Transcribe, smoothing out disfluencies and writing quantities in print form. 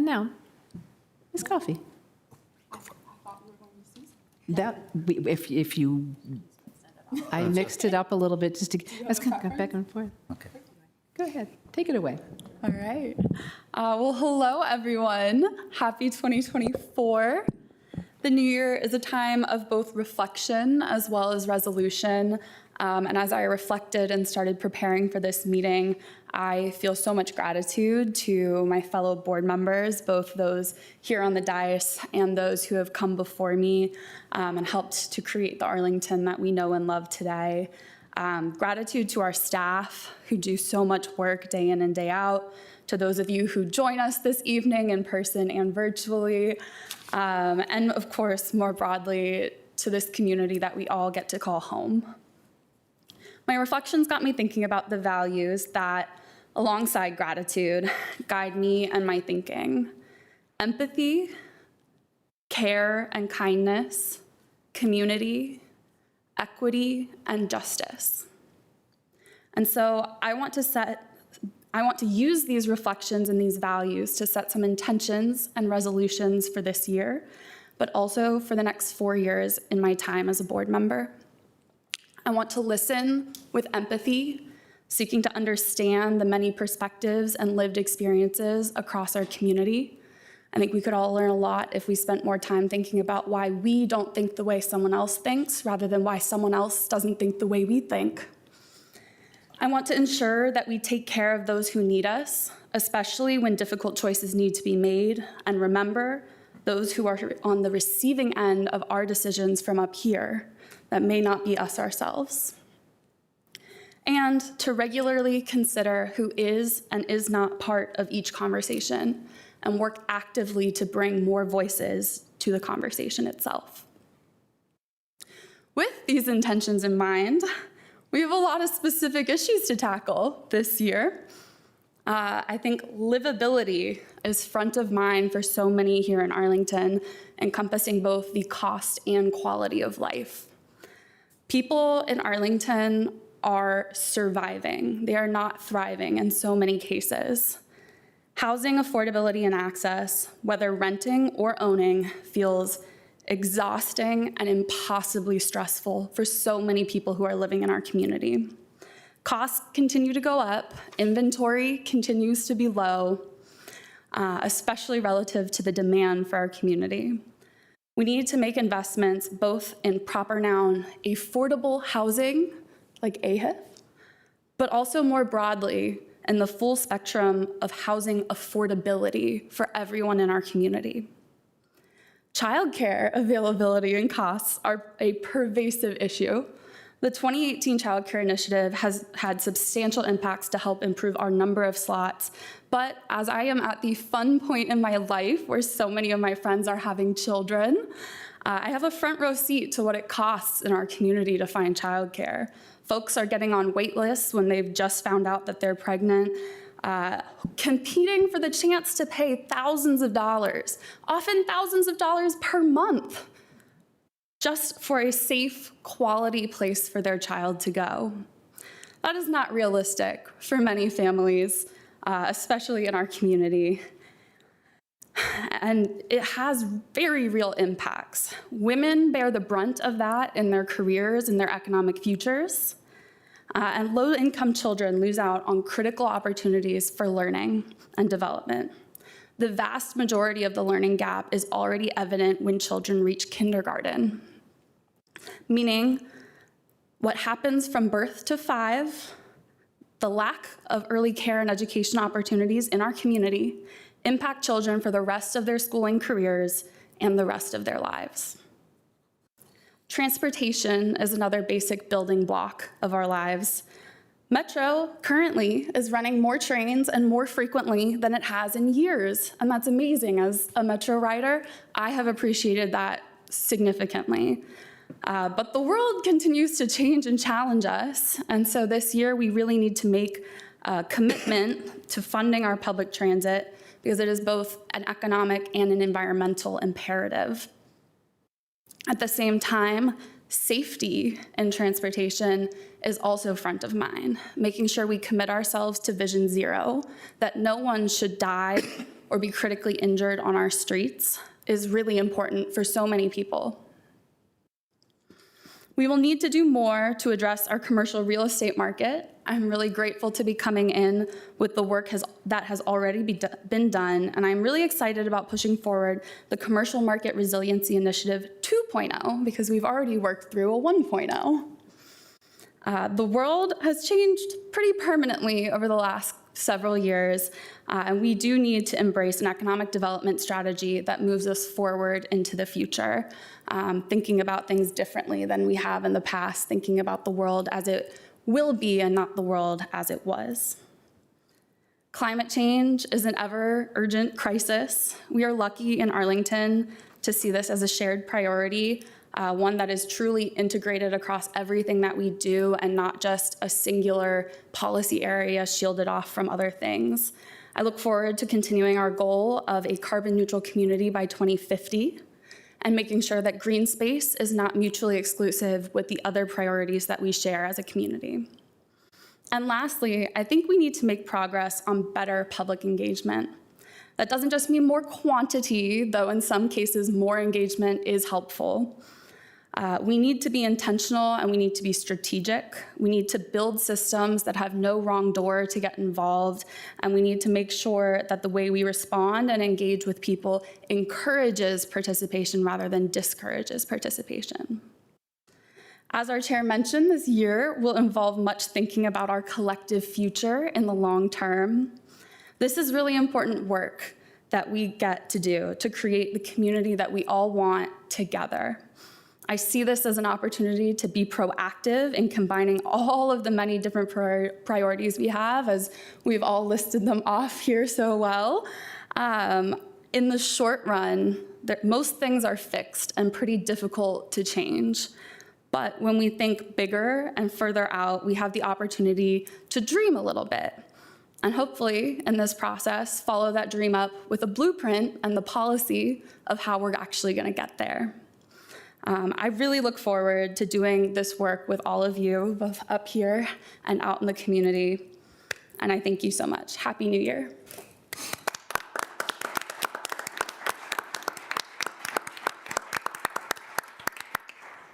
down. Ms. Coffey. If you, I mixed it up a little bit just to, let's go back and forth. Okay. Go ahead, take it away. All right. Well, hello, everyone. Happy 2024. The new year is a time of both reflection as well as resolution. And as I reflected and started preparing for this meeting, I feel so much gratitude to my fellow board members, both those here on the dais and those who have come before me and helped to create the Arlington that we know and love today. Gratitude to our staff who do so much work day in and day out, to those of you who join us this evening in person and virtually, and of course, more broadly, to this community that we all get to call home. My reflections got me thinking about the values that, alongside gratitude, guide me and my thinking. Empathy, care and kindness, community, equity, and justice. And so I want to use these reflections and these values to set some intentions and resolutions for this year, but also for the next 4 years in my time as a board member. I want to listen with empathy, seeking to understand the many perspectives and lived experiences across our community. I think we could all learn a lot if we spent more time thinking about why we don't think the way someone else thinks, rather than why someone else doesn't think the way we think. I want to ensure that we take care of those who need us, especially when difficult choices need to be made, and remember those who are on the receiving end of our decisions from up here that may not be us ourselves. And to regularly consider who is and is not part of each conversation and work actively to bring more voices to the conversation itself. With these intentions in mind, we have a lot of specific issues to tackle this year. I think livability is front of mind for so many here in Arlington, encompassing both the cost and quality of life. People in Arlington are surviving. They are not thriving in so many cases. Housing affordability and access, whether renting or owning, feels exhausting and impossibly stressful for so many people who are living in our community. Costs continue to go up, inventory continues to be low, especially relative to the demand for our community. We need to make investments both in proper noun affordable housing, like AHIP, but also more broadly in the full spectrum of housing affordability for everyone in our community. Childcare availability and costs are a pervasive issue. The 2018 Child Care Initiative has had substantial impacts to help improve our number of slots, but as I am at the fun point in my life where so many of my friends are having children, I have a front row seat to what it costs in our community to find childcare. Folks are getting on wait lists when they've just found out that they're pregnant, competing for the chance to pay thousands of dollars, often thousands of dollars per month, just for a safe, quality place for their child to go. That is not realistic for many families, especially in our community. And it has very real impacts. Women bear the brunt of that in their careers and their economic futures. And low-income children lose out on critical opportunities for learning and development. The vast majority of the learning gap is already evident when children reach kindergarten, meaning what happens from birth to 5, the lack of early care and education opportunities in our community impact children for the rest of their schooling careers and the rest of their lives. Transportation is another basic building block of our lives. Metro currently is running more trains and more frequently than it has in years, and that's amazing. As a Metro rider, I have appreciated that significantly. But the world continues to change and challenge us, and so this year we really need to make a commitment to funding our public transit because it is both an economic and an environmental imperative. At the same time, safety in transportation is also front of mind, making sure we commit ourselves to Vision Zero, that no one should die or be critically injured on our streets is really important for so many people. We will need to do more to address our commercial real estate market. I'm really grateful to be coming in with the work that has already been done, and I'm really excited about pushing forward the Commercial Market Resiliency Initiative 2.0 because we've already worked through a 1.0. The world has changed pretty permanently over the last several years, and we do need to embrace an economic development strategy that moves us forward into the future, thinking about things differently than we have in the past, thinking about the world as it will be and not the world as it was. Climate change is an ever-urgent crisis. We are lucky in Arlington to see this as a shared priority, one that is truly integrated across everything that we do and not just a singular policy area shielded off from other things. I look forward to continuing our goal of a carbon neutral community by 2050 and making sure that green space is not mutually exclusive with the other priorities that we share as a community. And lastly, I think we need to make progress on better public engagement. That doesn't just mean more quantity, though in some cases more engagement is helpful. We need to be intentional and we need to be strategic. We need to build systems that have no wrong door to get involved, and we need to make sure that the way we respond and engage with people encourages participation rather than discourages participation. As our chair mentioned, this year will involve much thinking about our collective future in the long term. This is really important work that we get to do to create the community that we all want together. I see this as an opportunity to be proactive in combining all of the many different priorities we have, as we've all listed them off here so well. In the short run, most things are fixed and pretty difficult to change. But when we think bigger and further out, we have the opportunity to dream a little bit. And hopefully, in this process, follow that dream up with a blueprint and the policy of how we're actually going to get there. I really look forward to doing this work with all of you, both up here and out in the community. And I thank you so much. Happy New Year.